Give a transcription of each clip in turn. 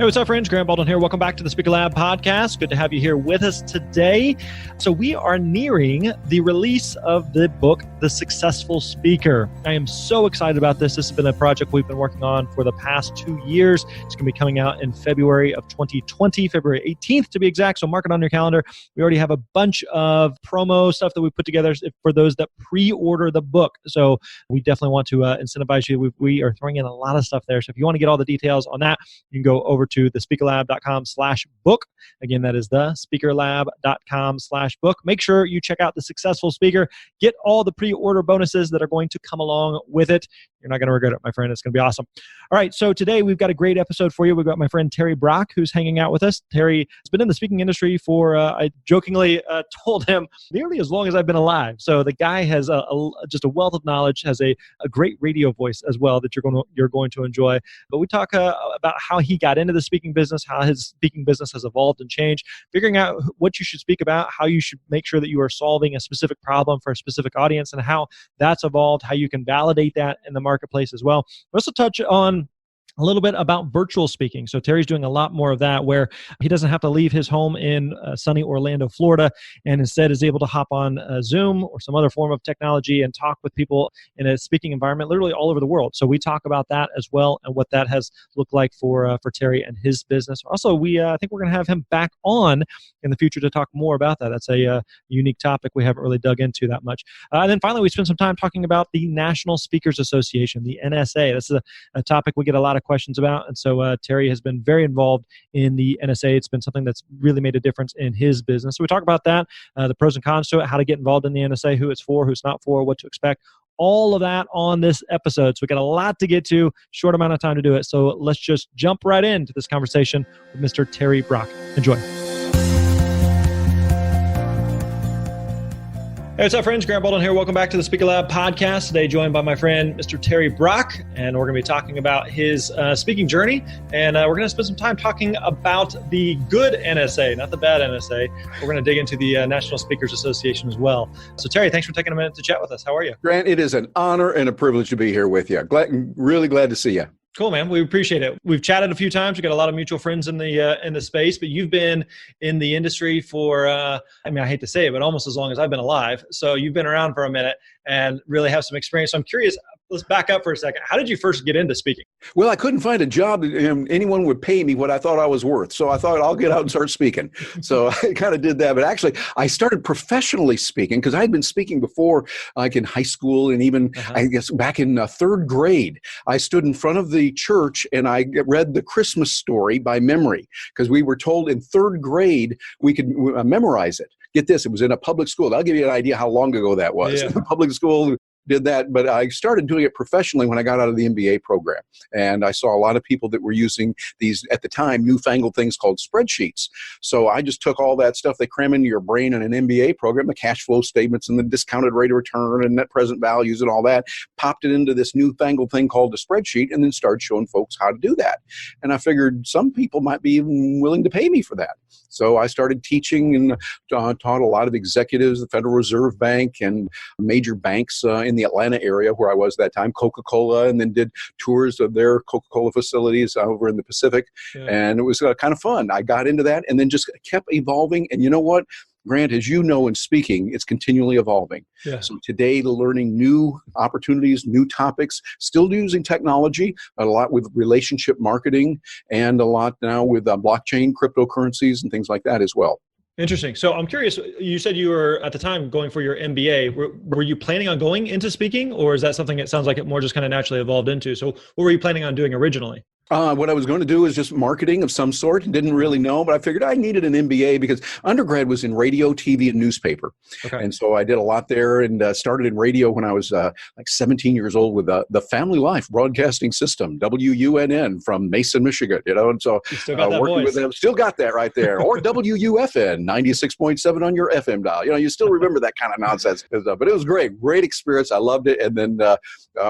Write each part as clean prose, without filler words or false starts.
Hey, what's up, friends? Grant Baldwin here. Welcome back to the Speaker Lab podcast. Good to have you here with us today. So we are nearing the release of the book, The Successful Speaker. I am so excited about this. This has been a project we've been working on for the past 2 years. It's going to be coming out in February of 2020, February 18th to be exact. So mark it on your calendar. We already have a bunch of promo stuff that we put together for those that pre-order the book. So we definitely want to incentivize you. We are throwing in a lot of stuff there. So if you want to get all the details on that, you can go over to thespeakerlab.com/book. Again, that is thespeakerlab.com/book. Make sure you check out The Successful Speaker. Get all the pre-order bonuses that are going to come along with it. You're not going to regret it, my friend. It's going to be awesome. All right, so today we've got a great episode for you. We've got my friend Terry Brock, who's hanging out with us. Terry has been in the speaking industry for, I jokingly told him, nearly as long as I've been alive. So the guy has just a wealth of knowledge, has a great radio voice as well that you're going to enjoy. But we talk about how he got into the speaking business, how his speaking business has evolved and changed, figuring out what you should speak about, how you should make sure that you are solving a specific problem for a specific audience, and how that's evolved, how you can validate that in the marketplace as well. We also touch on a little bit about virtual speaking. So Terry's doing a lot more of that, where he doesn't have to leave his home in sunny Orlando, Florida, and instead is able to hop on Zoom or some other form of technology and talk with people in a speaking environment literally all over the world. So we talk about that as well and what that has looked like for Terry and his business. Also, I think we're going to have him back on in the future to talk more about that. That's a unique topic we haven't really dug into that much. And then finally, we spend some time talking about the National Speakers Association, the NSA. This is a topic we get a lot of questions about, and so Terry has been very involved in the NSA. It's been something that's really made a difference in his business. So we talk about that, the pros and cons to it, how to get involved in the NSA, who it's for, who's not for, what to expect, all of that on this episode. So we got a lot to get to, short amount of time to do it. So let's just jump right into this conversation with Mr. Terry Brock. Enjoy. Hey, what's up, friends? Grant Baldwin here. Welcome back to the Speaker Lab podcast. Today, joined by my friend, Mr. Terry Brock, and we're going to be talking about his speaking journey. And we're going to spend some time talking about the good NSA, not the bad NSA. We're going to dig into the National Speakers Association as well. So, Terry, thanks for taking a minute to chat with us. How are you? Grant, it is an honor and a privilege to be here with you. Really glad to see you. Cool, man. We appreciate it. We've chatted a few times. We've got a lot of mutual friends in the space, but you've been in the industry for, I hate to say it, but almost as long as I've been alive. So you've been around for a minute and really have some experience. So I'm curious, let's back up for a second. How did you first get into speaking? Well, I couldn't find a job that anyone would pay me what I thought I was worth. So I thought I'll get out and start speaking. So I kind of did that. But actually, I started professionally speaking because I had been speaking before, like in high school and even, I guess, back in third grade. I stood in front of the church and I read The Christmas Story by memory because we were told in third grade we could memorize it. Get this, it was in a public school. I'll give you an idea how long ago that was. Yeah. Public school did that, but I started doing it professionally when I got out of the MBA program. And I saw a lot of people that were using these, at the time, newfangled things called spreadsheets. So I just took all that stuff they cram into your brain in an MBA program, the cash flow statements and the discounted rate of return and net present values and all that, popped it into this newfangled thing called a spreadsheet and then started showing folks how to do that. And I figured some people might be even willing to pay me for that. So I started teaching and taught a lot of executives, the Federal Reserve Bank and major banks in the Atlanta area where I was that time, Coca-Cola, and then did tours of their Coca-Cola facilities over in the Pacific. Yeah. And it was kind of fun. I got into that and then just kept evolving. And you know what? Grant, as you know, in speaking, it's continually evolving. Yeah. So today, learning new opportunities, new topics, still using technology, a lot with relationship marketing, and a lot now with blockchain, cryptocurrencies, and things like that as well. Interesting. So I'm curious, you said you were at the time going for your MBA. Were you planning on going into speaking, or is that something that sounds like it more just kind of naturally evolved into? So what were you planning on doing originally? What I was going to do is just marketing of some sort. Didn't really know, but I figured I needed an MBA because undergrad was in radio, TV, and newspaper. Okay. And so I did a lot there and started in radio when I was like 17 years old with the Family Life Broadcasting System, WUNN from Mason, Michigan, And so working with them, still got that right there. Or WUFN, 96.7 on your FM dial. You still remember that kind of nonsense. But it was great experience. I loved it. And then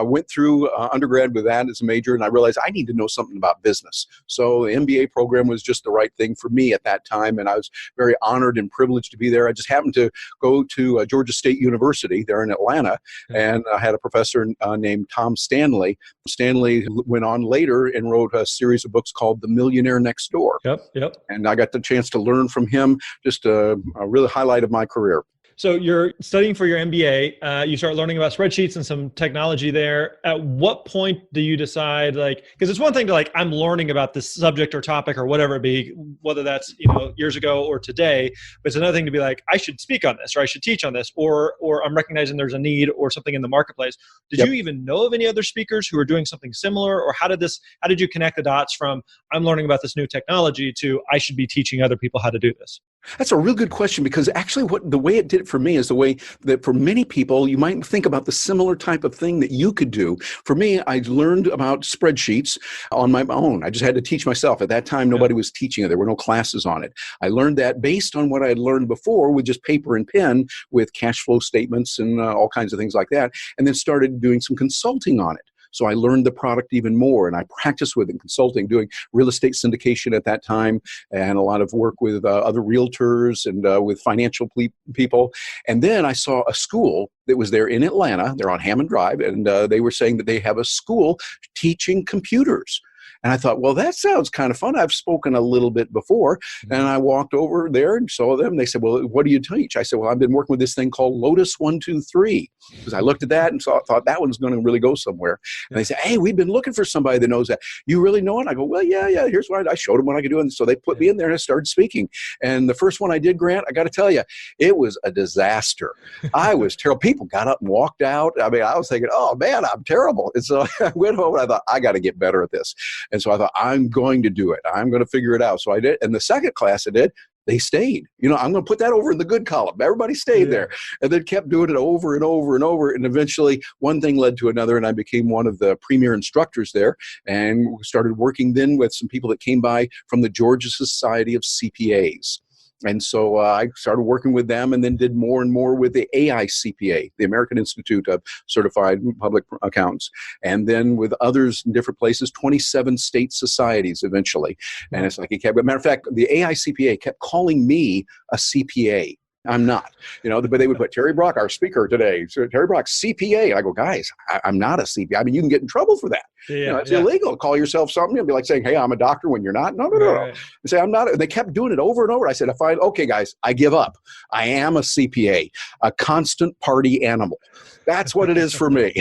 went through undergrad with that as a major, and I realized I need to know something something about business. So the MBA program was just the right thing for me at that time, and I was very honored and privileged to be there. I just happened to go to Georgia State University there in Atlanta, and I had a professor named Tom Stanley. Stanley went on later and wrote a series of books called The Millionaire Next Door. Yep. And I got the chance to learn from him, just a really highlight of my career. So you're studying for your MBA. You start learning about spreadsheets and some technology there. At what point do you decide, because it's one thing to I'm learning about this subject or topic or whatever it be, whether that's years ago or today, but it's another thing to be I should speak on this, or I should teach on this, or I'm recognizing there's a need or something in the marketplace. Did you even know of any other speakers who are doing something similar, or how did you connect the dots from I'm learning about this new technology to I should be teaching other people how to do this? That's a real good question, because actually the way it did it for me is the way that for many people, you might think about the similar type of thing that you could do. For me, I learned about spreadsheets on my own. I just had to teach myself. At that time, nobody was teaching it. There were no classes on it. I learned that based on what I had learned before with just paper and pen with cash flow statements and all kinds of things like that, and then started doing some consulting on it. So I learned the product even more, and I practiced with it in consulting, doing real estate syndication at that time, and a lot of work with other realtors and with financial people. And then I saw a school that was there in Atlanta. They're on Hammond Drive, and they were saying that they have a school teaching computers. And I thought, well, that sounds kind of fun. I've spoken a little bit before. And I walked over there and saw them. They said, well, what do you teach? I said, well, I've been working with this thing called Lotus 123. Because I looked at that and thought that one's going to really go somewhere. And they said, hey, we've been looking for somebody that knows that. You really know it? I go, well, yeah, here's what I showed them what I could do. And so they put me in there and I started speaking. And the first one I did, Grant, I got to tell you, it was a disaster. I was terrible. People got up and walked out. I mean, I was thinking, oh, man, I'm terrible. And so I went home and I thought, I got to get better at this. And so I thought, I'm going to do it. I'm going to figure it out. So I did. And the second class I did, they stayed. I'm going to put that over in the good column. Everybody stayed there, and then kept doing it over and over and over. And eventually one thing led to another, and I became one of the premier instructors there, and started working then with some people that came by from the Georgia Society of CPAs. And so I started working with them, and then did more and more with the AICPA, the American Institute of Certified Public Accountants, and then with others in different places, 27 state societies eventually. And it's matter of fact, the AICPA kept calling me a CPA. I'm not, but they would put Terry Brock, our speaker today. So Terry Brock, CPA. And I go, guys, I'm not a CPA. I mean, you can get in trouble for that. It's illegal to call yourself something. It'd be like saying, hey, I'm a doctor when you're not. No. Right. They say, I'm not. And they kept doing it over and over. I said, okay, guys, I give up. I am a CPA, a constant party animal. That's what it is for me.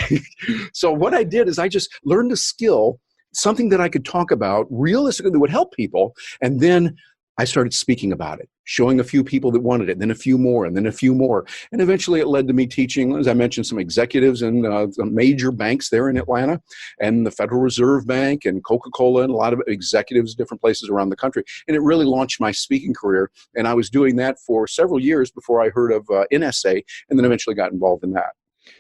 So what I did is I just learned a skill, something that I could talk about realistically that would help people. And then I started speaking about it, showing a few people that wanted it, then a few more, and then a few more. And eventually it led to me teaching, as I mentioned, some executives in some major banks there in Atlanta, and the Federal Reserve Bank and Coca-Cola, and a lot of executives in different places around the country. And it really launched my speaking career. And I was doing that for several years before I heard of NSA, and then eventually got involved in that.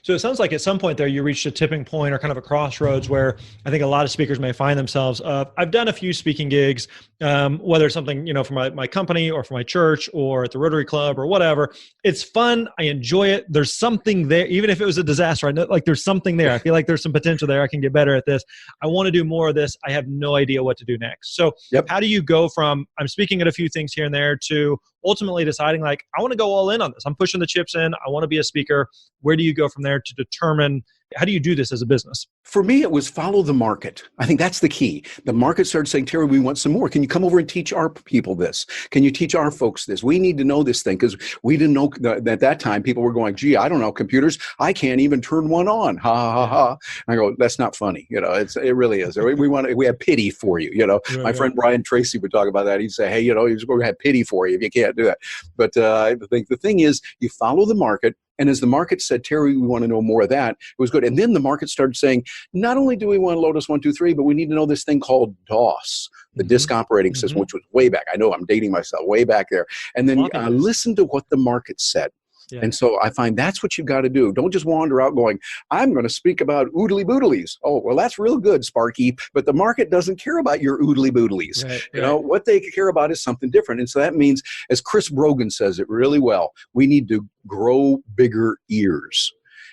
So it sounds like at some point there you reached a tipping point or kind of a crossroads where I think a lot of speakers may find themselves. I've done a few speaking gigs, whether it's something, for my company or for my church or at the Rotary Club or whatever. It's fun. I enjoy it. There's something there, even if it was a disaster. I know, there's something there. I feel like there's some potential there. I can get better at this. I want to do more of this. I have no idea what to do next. So how do you go from I'm speaking at a few things here and there to ultimately deciding I want to go all in on this. I'm pushing the chips in. I want to be a speaker. Where do you go from there to determine how do you do this as a business? For me, it was follow the market. I think that's the key. The market started saying, Terry, we want some more. Can you come over and teach our people this? Can you teach our folks this? We need to know this thing, because we didn't know that at that time people were going, gee, I don't know computers. I can't even turn one on. Ha, ha, ha, ha. And I go, that's not funny. It really is. We have pity for you. My friend Brian Tracy would talk about that. He'd say, hey, he's going to have pity for you if you can't do that. But I think the thing is, you follow the market. And as the market said, Terry, we want to know more of that, it was good. And then the market started saying, not only do we want Lotus 123, but we need to know this thing called DOS, the disk operating system, which was way back. I know I'm dating myself, way back there. And then listen to what the market said. Yeah. And so I find that's what you've got to do. Don't just wander out going, I'm going to speak about oodly boodlies. Oh, well, that's real good, Sparky. But the market doesn't care about your oodly boodlies. Right. What they care about is something different. And so that means, as Chris Brogan says it really well, we need to grow bigger ears.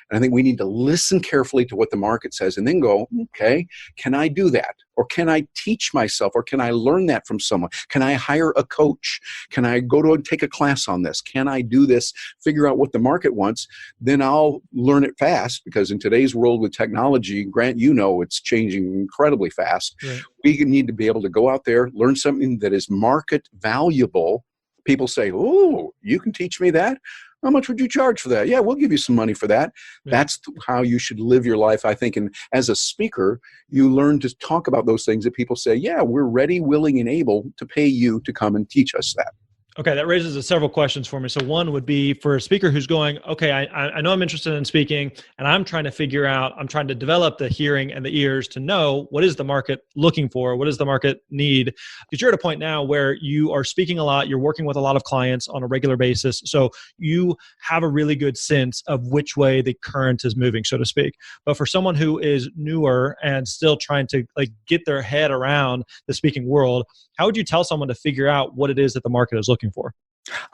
And I think we need to listen carefully to what the market says and then go, okay, can I do that? Or can I teach myself? Or can I learn that from someone? Can I hire a coach? Can I go to and take a class on this? Can I do this? Figure out what the market wants. Then I'll learn it fast, because in today's world with technology, Grant, it's changing incredibly fast. Right. We need to be able to go out there, learn something that is market valuable. People say, oh, you can teach me that? How much would you charge for that? Yeah, we'll give you some money for that. Yeah. That's how you should live your life, I think. And as a speaker, you learn to talk about those things that people say, yeah, we're ready, willing, and able to pay you to come and teach us that. Okay, that raises several questions for me. So one would be for a speaker who's going, okay, I know I'm interested in speaking, and I'm trying to develop the hearing and the ears to know what is the market looking for, what does the market need? Because you're at a point now where you are speaking a lot, you're working with a lot of clients on a regular basis, so you have a really good sense of which way the current is moving, so to speak. But for someone who is newer and still trying to get their head around the speaking world, how would you tell someone to figure out what it is that the market is looking for?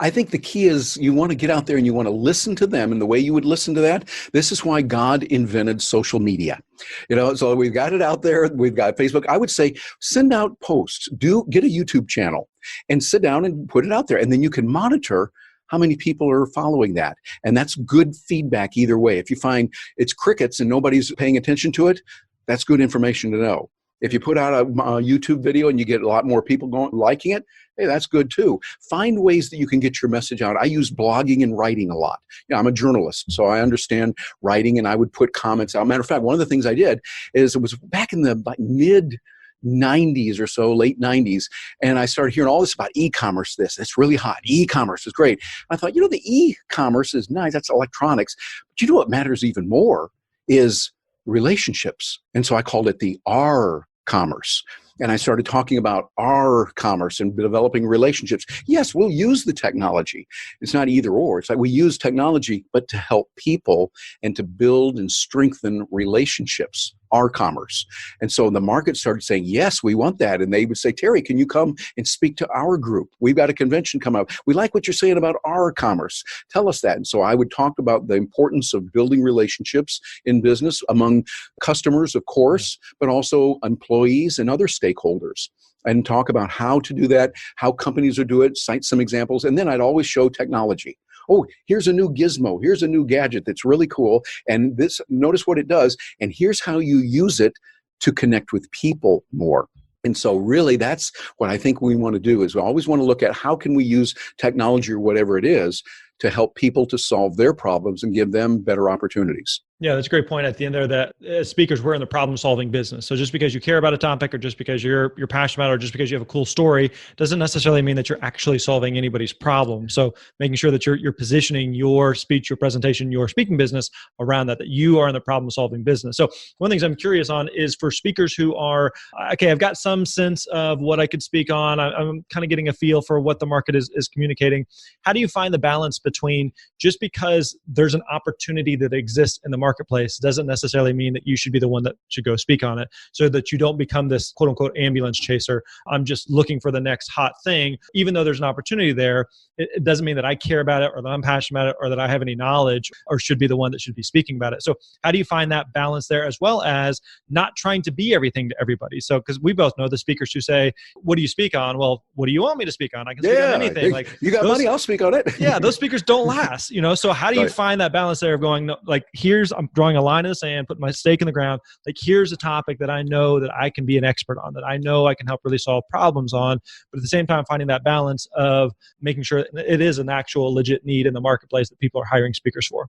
I think the key is you want to get out there and you want to listen to them. And the way you would listen to that, this is why God invented social media. So we've got it out there. We've got Facebook. I would say send out posts. Get a YouTube channel and sit down and put it out there. And then you can monitor how many people are following that. And that's good feedback either way. If you find it's crickets and nobody's paying attention to it, that's good information to know. If you put out a YouTube video and you get a lot more people liking it, hey, that's good too. Find ways that you can get your message out. I use blogging and writing a lot. I'm a journalist, so I understand writing, and I would put comments out. Matter of fact, one of the things I did is it was back in the mid 90s or so, late 90s, and I started hearing all this about e-commerce. It's really hot. E-commerce is great. I thought, the e-commerce is nice. That's electronics. But what matters even more is relationships. And so I called it the R commerce. And I started talking about our commerce and developing relationships. Yes, we'll use the technology. It's not either or. It's like we use technology, but to help people and to build and strengthen relationships, our commerce. And so the market started saying, yes, we want that. And they would say, Terry, can you come and speak to our group? We've got a convention coming up. We like what you're saying about our commerce. Tell us that. And so I would talk about the importance of building relationships in business among customers, of course, but also employees and other stakeholders, and talk about how to do that, how companies will do it, cite some examples. And then I'd always show technology. Oh, here's a new gizmo. Here's a new gadget that's really cool. And notice what it does. And here's how you use it to connect with people more. And so really that's what I think we want to do, is we always want to look at how can we use technology or whatever it is to help people to solve their problems and give them better opportunities. Yeah, that's a great point at the end there, that as speakers, we're in the problem-solving business. So just because you care about a topic, or just because you're passionate about it, or just because you have a cool story, doesn't necessarily mean that you're actually solving anybody's problem. So making sure that you're positioning your speech, your presentation, your speaking business around that you are in the problem-solving business. So one of the things I'm curious on is for speakers who are, okay, I've got some sense of what I could speak on. I'm kind of getting a feel for what the market is communicating. How do you find the balance between, just because there's an opportunity that exists in the marketplace doesn't necessarily mean that you should be the one that should go speak on it, so that you don't become this quote unquote ambulance chaser? I'm just looking for the next hot thing. Even though there's an opportunity there, it doesn't mean that I care about it, or that I'm passionate about it, or that I have any knowledge, or should be the one that should be speaking about it. So how do you find that balance there, as well as not trying to be everything to everybody? So, because we both know the speakers who say, what do you speak on? Well, what do you want me to speak on? I can speak on anything. Like, you got money, I'll speak on it. Yeah, those speakers don't last, So how do you find that balance there of going, no, like, I'm drawing a line in the sand, putting my stake in the ground. Like, here's a topic that I know that I can be an expert on, that I know I can help really solve problems on, but at the same time, finding that balance of making sure it is an actual legit need in the marketplace that people are hiring speakers for.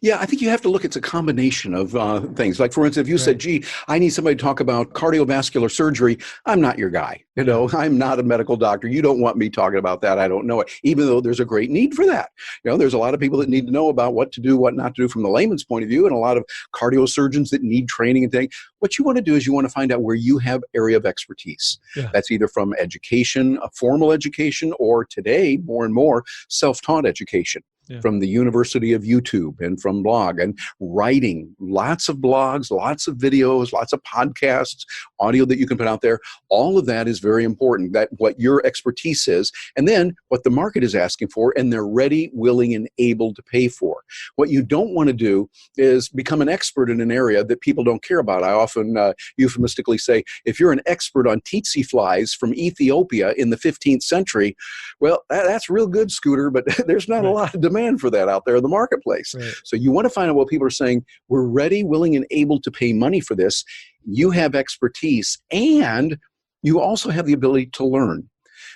Yeah, I think you have to look at a combination of things. Like, for instance, if you said, gee, I need somebody to talk about cardiovascular surgery, I'm not your guy. I'm not a medical doctor. You don't want me talking about that. I don't know it, even though there's a great need for that. There's a lot of people that need to know about what to do, what not to do from the layman's point of view, and a lot of cardiosurgeons that need training and things. What you want to do is you want to find out where you have area of expertise. Yeah. That's either from education, a formal education, or today, more and more, self-taught education. Yeah. from the University of YouTube and from blog and writing, lots of blogs, lots of videos, lots of podcasts, audio that you can put out there. All of that is very important, that what your expertise is, and then what the market is asking for, and they're ready, willing, and able to pay for. What you don't want to do is become an expert in an area that people don't care about. I often euphemistically say, if you're an expert on tsetse flies from Ethiopia in the 15th century, well, that's real good, Scooter, but there's not a lot of demand for that out there in the marketplace. Right. So you want to find out what people are saying. We're ready, willing, and able to pay money for this. You have expertise, and you also have the ability to learn.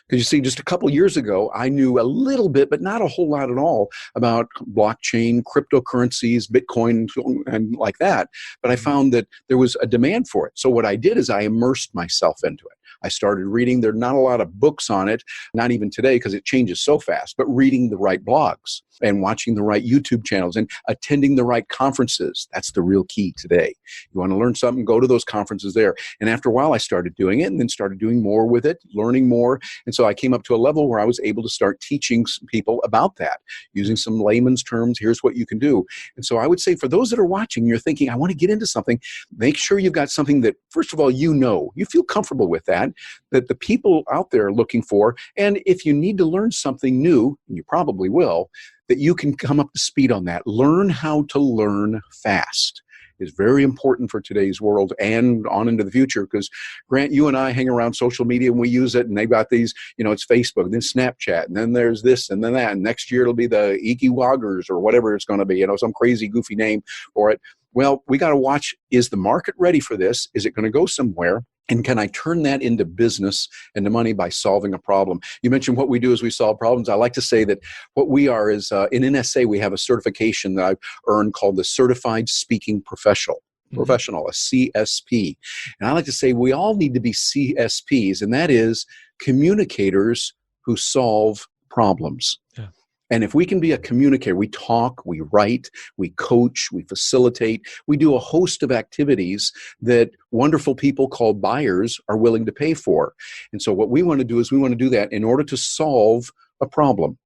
Because you see, just a couple years ago, I knew a little bit, but not a whole lot at all, about blockchain, cryptocurrencies, Bitcoin, and like that. But I found that there was a demand for it. So what I did is I immersed myself into it. I started reading. There are not a lot of books on it, not even today because it changes so fast, but reading the right blogs and watching the right YouTube channels and attending the right conferences. That's the real key today. You want to learn something, go to those conferences there. And after a while, I started doing it and then started doing more with it, learning more. And so I came up to a level where I was able to start teaching some people about that, using some layman's terms. Here's what you can do. And so I would say for those that are watching, you're thinking, I want to get into something, make sure you've got something that, first of all, you feel comfortable with that the people out there are looking for. And if you need to learn something new, and you probably will, that you can come up to speed on that. Learn how to learn fast is very important for today's world and on into the future, because Grant, you and I hang around social media and we use it, and they've got these, it's Facebook, then Snapchat, and then there's this and then that, and next year it'll be the Iki Woggers or whatever it's going to be, some crazy goofy name for it. Well, we got to watch, is the market ready for this? Is it going to go somewhere? And can I turn that into business and to money by solving a problem? You mentioned what we do is we solve problems. I like to say that what we are is, in NSA, we have a certification that I've earned called the Certified Speaking Professional, a CSP. And I like to say we all need to be CSPs, and that is communicators who solve problems. Yeah. And if we can be a communicator, we talk, we write, we coach, we facilitate, we do a host of activities that wonderful people called buyers are willing to pay for. And so what we want to do is we want to do that in order to solve a problem.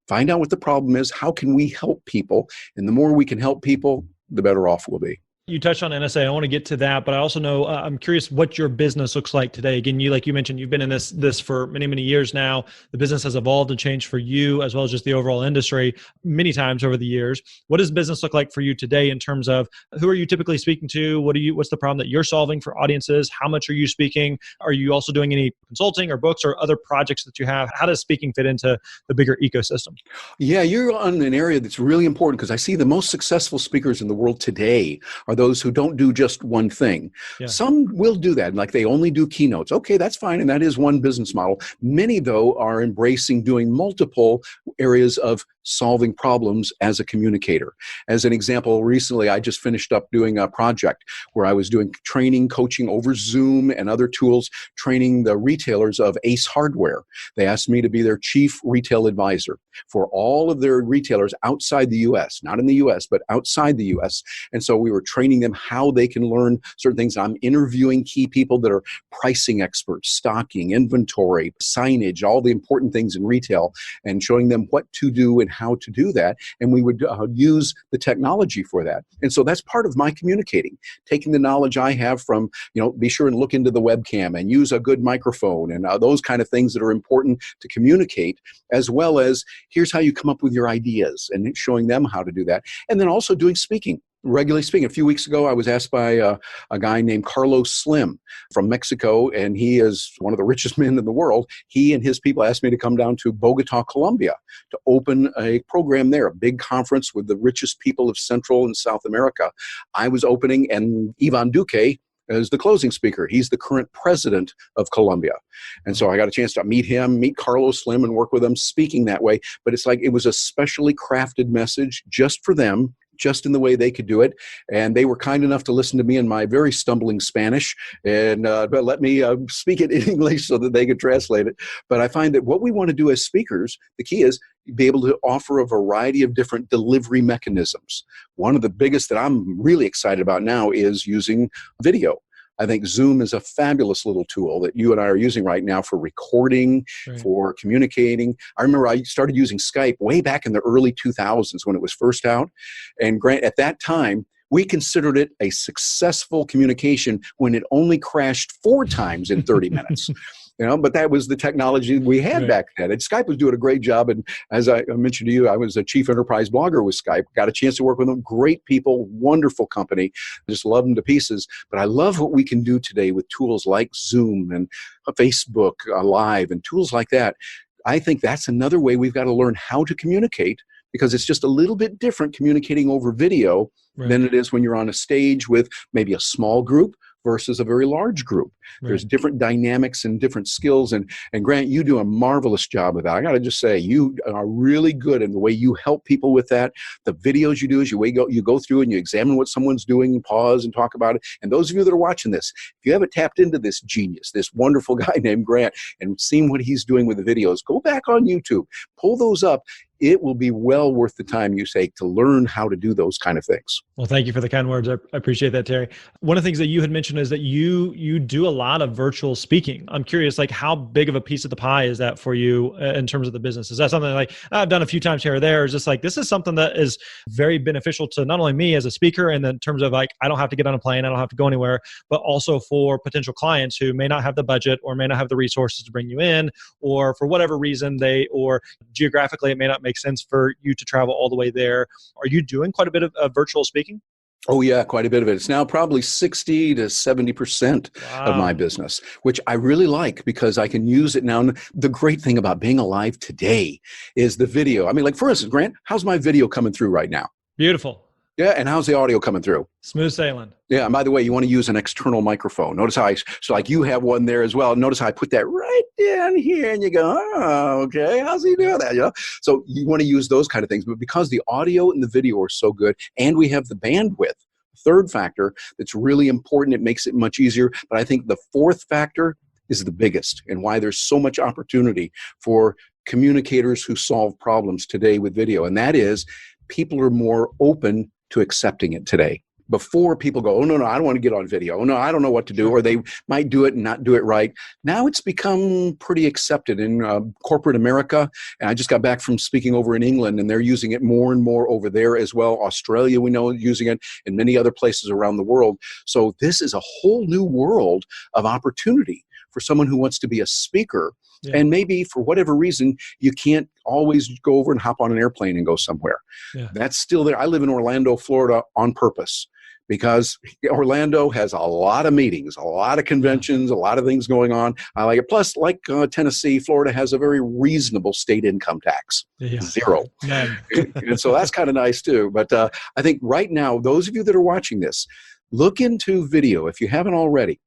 Find out what the problem is, how can we help people? And the more we can help people, the better off we'll be. You touched on NSA. I want to get to that, but I also know I'm curious what your business looks like today. Again, like you mentioned, you've been in this for many, many years now. The business has evolved and changed for you as well as just the overall industry many times over the years. What does business look like for you today in terms of who are you typically speaking to? What's the problem that you're solving for audiences? How much are you speaking? Are you also doing any consulting or books or other projects that you have? How does speaking fit into the bigger ecosystem? Yeah, you're on an area that's really important, because I see the most successful speakers in the world today are those who don't do just one thing. Yeah. Some will do that, like they only do keynotes. Okay, that's fine, and that is one business model. Many, though, are embracing doing multiple areas of solving problems as a communicator. As an example, recently I just finished up doing a project where I was doing training, coaching over Zoom and other tools, training the retailers of Ace Hardware. They asked me to be their chief retail advisor for all of their retailers outside the U.S., not in the U.S., but outside the U.S. And so we were training them how they can learn certain things. I'm interviewing key people that are pricing experts, stocking, inventory, signage, all the important things in retail, and showing them what to do and how to do that. And we would use the technology for that. And so that's part of my communicating, taking the knowledge I have from, be sure and look into the webcam and use a good microphone and those kind of things that are important to communicate, as well as here's how you come up with your ideas and showing them how to do that. And then also doing speaking. Regularly speaking. A few weeks ago, I was asked by a guy named Carlos Slim from Mexico, and he is one of the richest men in the world. He and his people asked me to come down to Bogota, Colombia, to open a program there, a big conference with the richest people of Central and South America. I was opening, and Ivan Duque is the closing speaker. He's the current president of Colombia. And so I got a chance to meet him, meet Carlos Slim, and work with him speaking that way. But it's like it was a specially crafted message just for them, just in the way they could do it. And they were kind enough to listen to me in my very stumbling Spanish and but let me speak it in English so that they could translate it. But I find that what we want to do as speakers, the key is be able to offer a variety of different delivery mechanisms. One of the biggest that I'm really excited about now is using video. I think Zoom is a fabulous little tool that you and I are using right now for recording, Right. for communicating. I remember I started using Skype way back in the early 2000s when it was first out. And Grant, at that time, we considered it a successful communication when it only crashed 4 times in 30 minutes. But that was the technology we had Right. back then. And Skype was doing a great job. And as I mentioned to you, I was a chief enterprise blogger with Skype. Got a chance to work with them. Great people, wonderful company. I just love them to pieces. But I love what we can do today with tools like Zoom and Facebook Live and tools like that. I think that's another way we've got to learn how to communicate, because it's just a little bit different communicating over video than it is when you're on a stage with maybe a small group versus a very large group. Right. There's different dynamics and different skills. And Grant, you do a marvelous job of that. I got to just say, you are really good in the way you help people with that. The videos you do is you go through and you examine what someone's doing and pause and talk about it. And those of you that are watching this, if you haven't tapped into this genius, this wonderful guy named Grant, and seen what he's doing with the videos, go back on YouTube, pull those up. It will be well worth the time you take to learn how to do those kind of things. Well, thank you for the kind words. I appreciate that, Terry. One of the things that you had mentioned is that you do a lot of virtual speaking. I'm curious, like, how big of a piece of the pie is that for you in terms of the business? Is that something like I've done a few times here or there? Or is this like, this is something that is very beneficial to not only me as a speaker, and in terms of like, I don't have to get on a plane, I don't have to go anywhere, but also for potential clients who may not have the budget or may not have the resources to bring you in, or for whatever reason or geographically, it may not make sense for you to travel all the way there. Are you doing quite a bit of virtual speaking? Oh, yeah, quite a bit of it. It's now probably 60 to 70% of my business, which I really like because I can use it now. And the great thing about being alive today is the video. I mean, like, for instance, Grant, how's my video coming through right now? Beautiful. Yeah, and how's the audio coming through? Smooth sailing. Yeah, and by the way, you want to use an external microphone. Notice how so like you have one there as well. Notice how I put that right down here, and you go, oh, okay, how's he doing that? So you want to use those kind of things. But because the audio and the video are so good, and we have the bandwidth, third factor that's really important, it makes it much easier. But I think the fourth factor is the biggest, and why there's so much opportunity for communicators who solve problems today with video, and that is people are more open to accepting it today. Before, people go, oh, no, I don't want to get on video. Oh, no, I don't know what to do. Or they might do it and not do it right. Now it's become pretty accepted in corporate America. And I just got back from speaking over in England, and they're using it more and more over there as well. Australia, we know, using it, and many other places around the world. So this is a whole new world of opportunity for someone who wants to be a speaker. Yeah. And maybe for whatever reason, you can't always go over and hop on an airplane and go somewhere. Yeah. That's still there. I live in Orlando, Florida on purpose, because Orlando has a lot of meetings, a lot of conventions, a lot of things going on. I like it. Plus, like Tennessee, Florida has a very reasonable state income tax, 0. And so that's kind of nice too. But I think right now, those of you that are watching this, look into video if you haven't already.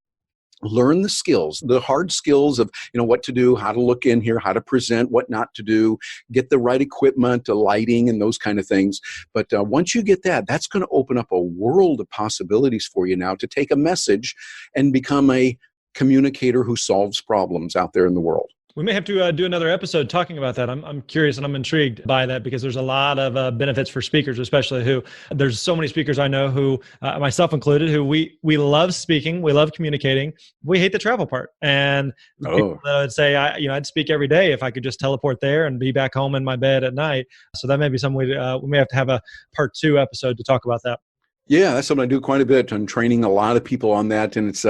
Learn the skills, the hard skills of, what to do, how to look in here, how to present, what not to do, get the right equipment, the lighting, and those kind of things. But once you get that, that's going to open up a world of possibilities for you now to take a message and become a communicator who solves problems out there in the world. We may have to do another episode talking about that. I'm curious and I'm intrigued by that, because there's a lot of benefits for speakers, especially there's so many speakers I know who, myself included, who we love speaking, we love communicating, we hate the travel part. And people that would say, I'd speak every day if I could just teleport there and be back home in my bed at night. So that may be something we may have to have a part 2 episode to talk about that. Yeah, that's something I do quite a bit. I'm training a lot of people on that. And it's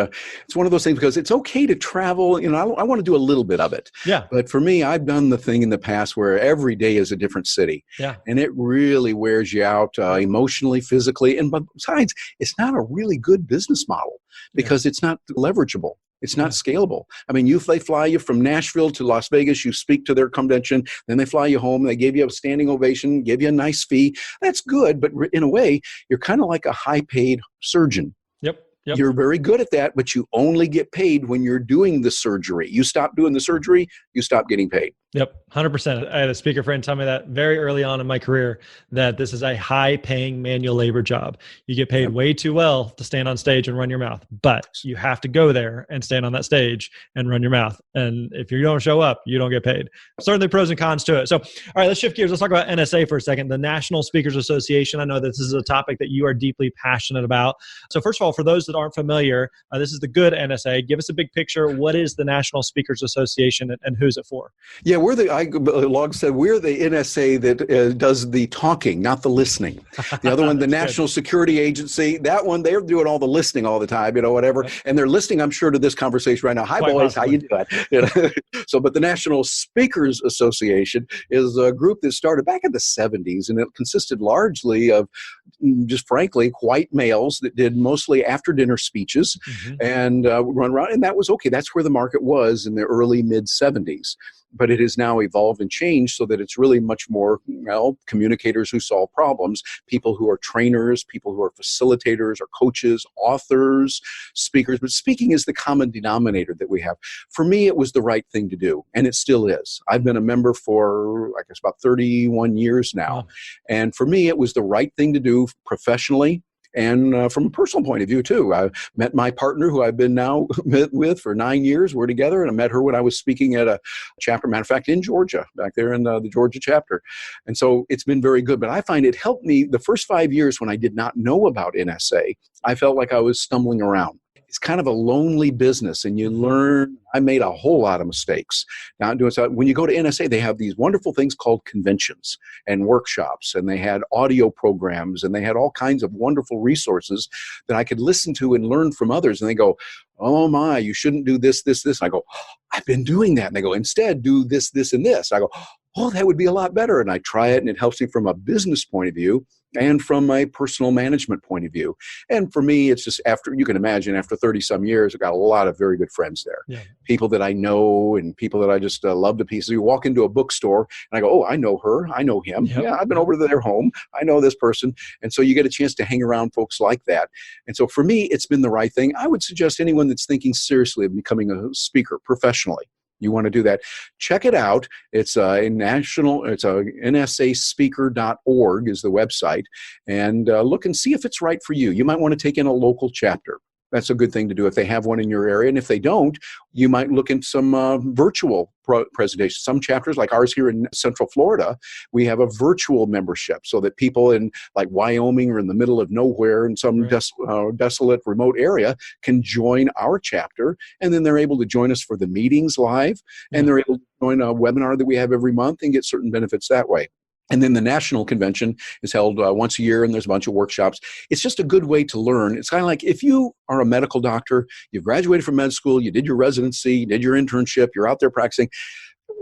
one of those things, because it's okay to travel. I want to do a little bit of it. Yeah. But for me, I've done the thing in the past where every day is a different city. Yeah. And it really wears you out emotionally, physically. And besides, it's not a really good business model because it's not leverageable. It's not scalable. I mean, they fly you from Nashville to Las Vegas, you speak to their convention, then they fly you home, they give you a standing ovation, give you a nice fee. That's good, but in a way, you're kind of like a high-paid surgeon. Yep. You're very good at that, but you only get paid when you're doing the surgery. You stop doing the surgery, you stop getting paid. Yep, 100%. I had a speaker friend tell me that very early on in my career, that this is a high-paying manual labor job. You get paid Yep. way too well to stand on stage and run your mouth, but you have to go there and stand on that stage and run your mouth. And if you don't show up, you don't get paid. Certainly pros and cons to it. So, all right, let's shift gears. Let's talk about NSA for a second, the National Speakers Association. I know this is a topic that you are deeply passionate about. So first of all, for those that aren't familiar, this is the good NSA. Give us a big picture. What is the National Speakers Association and who's it for? Yeah, Log said, we're the NSA that does the talking, not the listening. The other one, the National Security Agency, that one, they're doing all the listening all the time, whatever. Yep. And they're listening, I'm sure, to this conversation right now. Hi, quite boys, possibly. How you doing? But the National Speakers Association is a group that started back in the 70s, and it consisted largely of, just frankly, white males that did mostly after-dinner speeches and run around. And that was okay. That's where the market was in the early, mid-70s. But it has now evolved and changed so that it's really much more, communicators who solve problems, people who are trainers, people who are facilitators or coaches, authors, speakers. But speaking is the common denominator that we have. For me, it was the right thing to do, and it still is. I've been a member for, I guess, about 31 years now. Wow. And for me, it was the right thing to do professionally. And from a personal point of view, too. I met my partner, who I've been now with for 9 years. We're together, and I met her when I was speaking at a chapter, matter of fact, in Georgia, back there in the Georgia chapter. And so it's been very good. But I find it helped me the first 5 years when I did not know about NSA. I felt like I was stumbling around. It's kind of a lonely business, and you learn. I made a whole lot of mistakes. Now, when you go to NSA, they have these wonderful things called conventions and workshops, and they had audio programs, and they had all kinds of wonderful resources that I could listen to and learn from others. And they go, oh my, you shouldn't do this, this, this. And I go, I've been doing that. And they go, instead, do this, this, and this. I go, oh, that would be a lot better. And I try it, and it helps me from a business point of view and from my personal management point of view. And for me, it's just you can imagine, after 30 some years, I've got a lot of very good friends there. Yeah. People that I know and people that I just love to pieces. You walk into a bookstore and I go, oh, I know her. I know him. Yep. Yeah, I've been over to their home. I know this person. And so you get a chance to hang around folks like that. And so for me, it's been the right thing. I would suggest anyone that's thinking seriously of becoming a speaker professionally, you want to do that, check it out. It's nsaspeaker.org is the website, and look and see if it's right for you. You might want to take in a local chapter. That's a good thing to do if they have one in your area. And if they don't, you might look at some virtual presentations. Some chapters, like ours here in Central Florida, we have a virtual membership so that people in like Wyoming or in the middle of nowhere in some desolate remote area can join our chapter. And then they're able to join us for the meetings live. And they're able to join a webinar that we have every month and get certain benefits that way. And then the national convention is held once a year, and there's a bunch of workshops. It's just a good way to learn. It's kind of like if you are a medical doctor, you've graduated from med school, you did your residency, you did your internship, you're out there practicing.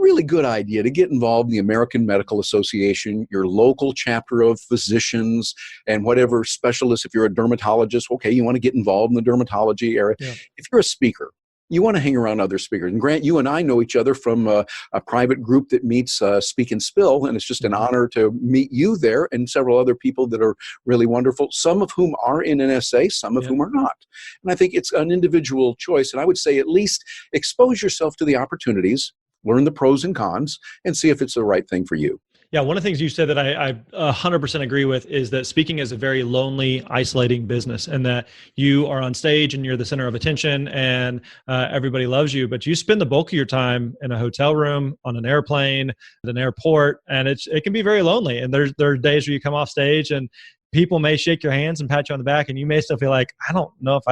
Really good idea to get involved in the American Medical Association, your local chapter of physicians and whatever specialists. If you're a dermatologist, okay, you want to get involved in the dermatology area. Yeah. If you're a speaker, you want to hang around other speakers. And Grant, you and I know each other from a private group that meets Speak and Spill, and it's just an honor to meet you there and several other people that are really wonderful, some of whom are in NSA, some of whom are not. And I think it's an individual choice, and I would say at least expose yourself to the opportunities, learn the pros and cons, and see if it's the right thing for you. Yeah, one of the things you said that I 100% agree with is that speaking is a very lonely, isolating business, and that you are on stage and you're the center of attention and everybody loves you, but you spend the bulk of your time in a hotel room, on an airplane, at an airport, and it can be very lonely. And there are days where you come off stage and people may shake your hands and pat you on the back, and you may still feel like, I don't know if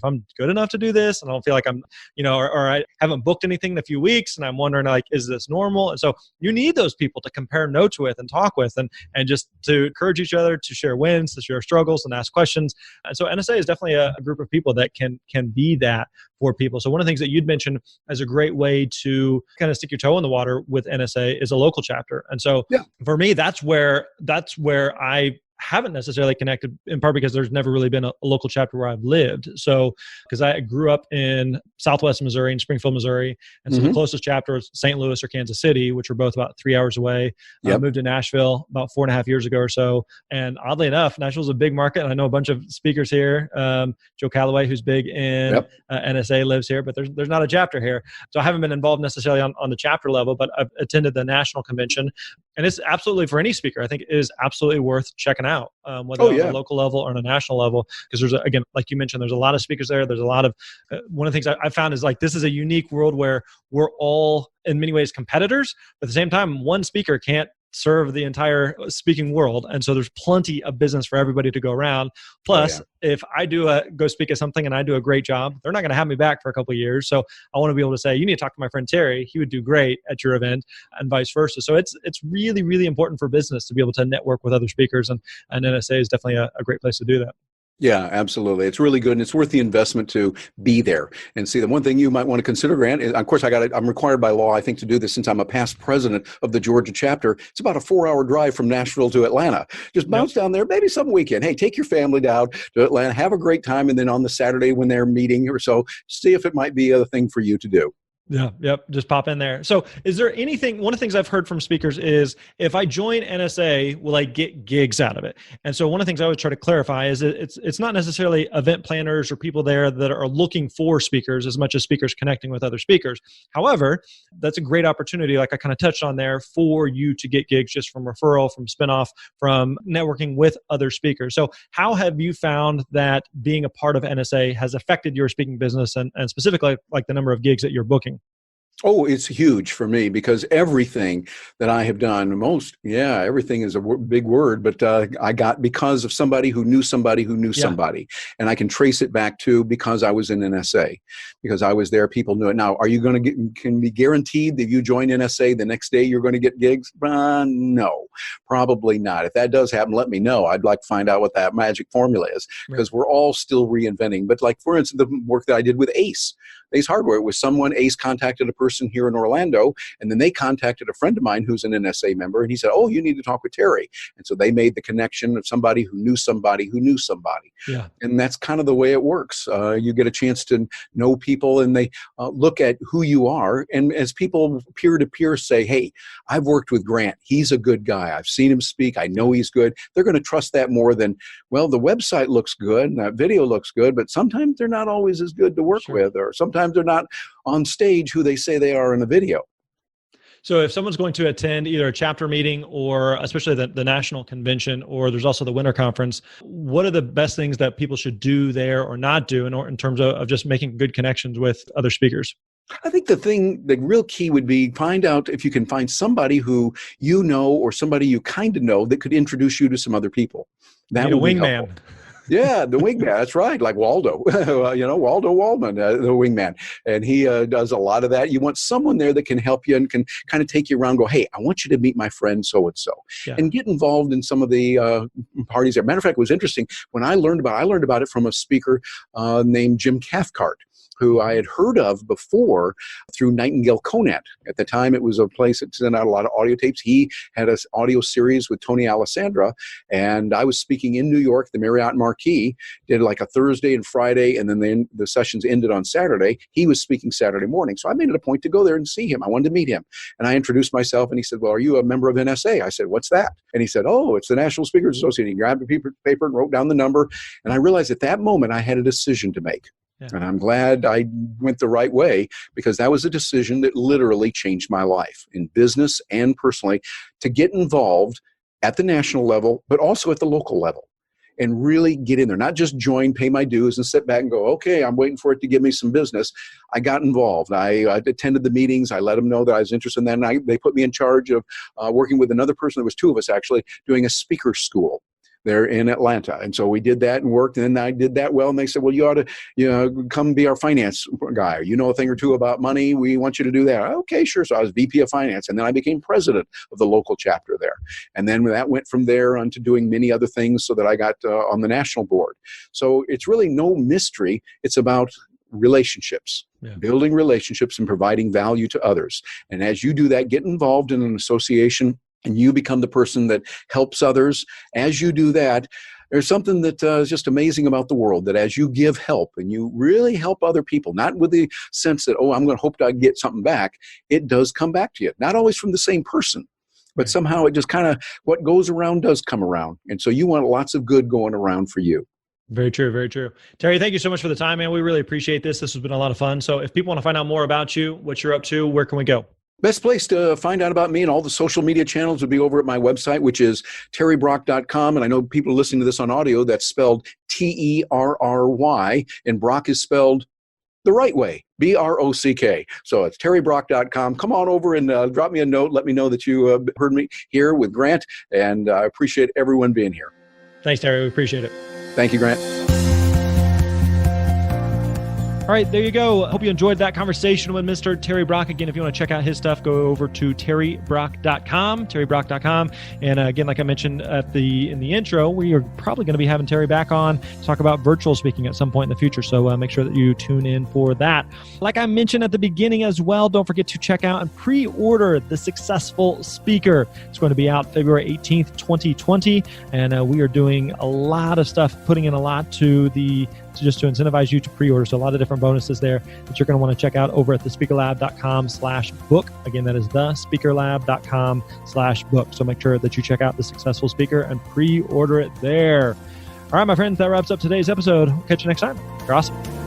I'm good enough to do this. And I don't feel like I'm, or I haven't booked anything in a few weeks, and I'm wondering, like, is this normal? And so you need those people to compare notes with and talk with, and just to encourage each other, to share wins, to share struggles, and ask questions. And so NSA is definitely a group of people that can be that for people. So one of the things that you'd mentioned as a great way to kind of stick your toe in the water with NSA is a local chapter. And so for me, that's where I haven't necessarily connected, in part because there's never really been a local chapter where I've lived. So, because I grew up in Southwest Missouri, in Springfield, Missouri. And so the closest chapter is St. Louis or Kansas City, which are both about 3 hours away. I Yep. moved to Nashville about 4.5 years ago or so. And oddly enough, Nashville's a big market. And I know a bunch of speakers here. Joe Calloway, who's big in Yep. NSA, lives here, but there's not a chapter here. So I haven't been involved necessarily on the chapter level, but I've attended the national convention. And it's absolutely, for any speaker, I think it is absolutely worth checking out, whether Oh, on yeah. a local level or on a national level. Because there's, again, like you mentioned, there's a lot of speakers there. There's a lot of, one of the things I found is like, this is a unique world where we're all in many ways competitors, but at the same time, one speaker can't serve the entire speaking world. And so there's plenty of business for everybody to go around. Plus, if I go speak at something and I do a great job, they're not going to have me back for a couple of years. So I want to be able to say, you need to talk to my friend Terry. He would do great at your event, and vice versa. So it's really, really important for business to be able to network with other speakers. And NSA is definitely a great place to do that. Yeah, absolutely. It's really good, and it's worth the investment to be there and see. The one thing you might want to consider, Grant, is, of course, I'm required by law, I think, to do this since I'm a past president of the Georgia chapter. It's about a 4-hour drive from Nashville to Atlanta. Just bounce down there, maybe some weekend. Hey, take your family down to Atlanta, have a great time, and then on the Saturday when they're meeting or so, see if it might be a thing for you to do. Yeah. Yep. Just pop in there. So is there anything, one of the things I've heard from speakers is, if I join NSA, will I get gigs out of it? And so one of the things I would try to clarify is that it's not necessarily event planners or people there that are looking for speakers as much as speakers connecting with other speakers. However, that's a great opportunity, like I kind of touched on there, for you to get gigs just from referral, from spinoff, from networking with other speakers. So how have you found that being a part of NSA has affected your speaking business, and specifically like the number of gigs that you're booking? Oh, it's huge for me, because everything that I have done, everything is a big word, but I got because of somebody who knew somebody who knew somebody. And I can trace it back to because I was in NSA, because I was there, people knew it. Now, are you going to can be guaranteed that if you join NSA the next day you're going to get gigs? No, probably not. If that does happen, let me know. I'd like to find out what that magic formula is, because we're all still reinventing. But like, for instance, the work that I did with Ace Hardware, it was someone, Ace contacted a person here in Orlando, and then they contacted a friend of mine who's an NSA member, and he said, oh, you need to talk with Terry. And so they made the connection of somebody who knew somebody who knew somebody. Yeah. And that's kind of the way it works. You get a chance to know people, and they look at who you are. And as people peer-to-peer say, hey, I've worked with Grant. He's a good guy. I've seen him speak. I know he's good. They're going to trust that more than, well, the website looks good and that video looks good, but sometimes they're not always as good to work with, or sometimes they're not on stage who they say they are in the video. So if someone's going to attend either a chapter meeting, or especially the national convention, or there's also the winter conference, what are the best things that people should do there or not do in terms of just making good connections with other speakers? I think the real key would be find out if you can find somebody who you know, or somebody you kind of know, that could introduce you to some other people. That would be helpful. Yeah, the wingman. That's right. Like Waldo, Waldo Waldman, the wingman. And he does a lot of that. You want someone there that can help you and can kind of take you around, go, hey, I want you to meet my friend so-and-so. And get involved in some of the parties there. Matter of fact, it was interesting. When I learned about it from a speaker named Jim Cathcart, who I had heard of before through Nightingale Conant. At the time, it was a place that sent out a lot of audio tapes. He had an audio series with Tony Alessandra, and I was speaking in New York, the Marriott Marquis, did like a Thursday and Friday, and then the sessions ended on Saturday. He was speaking Saturday morning, so I made it a point to go there and see him. I wanted to meet him, and I introduced myself, and he said, well, are you a member of NSA? I said, what's that? And he said, oh, it's the National Speakers Association. He grabbed a paper and wrote down the number, and I realized at that moment I had a decision to make. And I'm glad I went the right way, because that was a decision that literally changed my life in business and personally, to get involved at the national level, but also at the local level, and really get in there, not just join, pay my dues and sit back and go, okay, I'm waiting for it to give me some business. I got involved. I attended the meetings. I let them know that I was interested in that. And they put me in charge of working with another person. There was two of us actually doing a speaker school there in Atlanta. And so we did that and worked, and then I did that well. And they said, well, you ought to, come be our finance guy. You know a thing or two about money. We want you to do that. Okay, sure. So I was VP of finance, and then I became president of the local chapter there. And then that went from there on to doing many other things, so that I got on the national board. So it's really no mystery. It's about relationships, building relationships and providing value to others. And as you do that, get involved in an association and you become the person that helps others. As you do that, there's something that is just amazing about the world, that as you give help and you really help other people, not with the sense that, oh, I'm going to hope I get something back, it does come back to you. Not always from the same person, but somehow it just kind of, what goes around does come around. And so you want lots of good going around for you. Very true. Very true. Terry, thank you so much for the time, man. We really appreciate this. This has been a lot of fun. So if people want to find out more about you, what you're up to, where can we go? Best place to find out about me and all the social media channels would be over at my website, which is terrybrock.com. And I know people listening to this on audio, that's spelled Terry, and Brock is spelled the right way, Brock. So it's terrybrock.com. Come on over and drop me a note. Let me know that you heard me here with Grant. And I appreciate everyone being here. Thanks, Terry. We appreciate it. Thank you, Grant. All right, there you go. Hope you enjoyed that conversation with Mr. Terry Brock. Again, if you want to check out his stuff, go over to terrybrock.com. And again, like I mentioned in the intro, we are probably going to be having Terry back on to talk about virtual speaking at some point in the future. So make sure that you tune in for that. Like I mentioned at the beginning as well, don't forget to check out and pre-order The Successful Speaker. It's going to be out February 18th, 2020. And we are doing a lot of stuff, putting in a lot to just to incentivize you to pre-order. So a lot of different bonuses there that you're going to want to check out over at thespeakerlab.com/book. Again, that is thespeakerlab.com/book. So make sure that you check out The Successful Speaker and pre-order it there. All right, my friends, that wraps up today's episode. We'll catch you next time. You're awesome.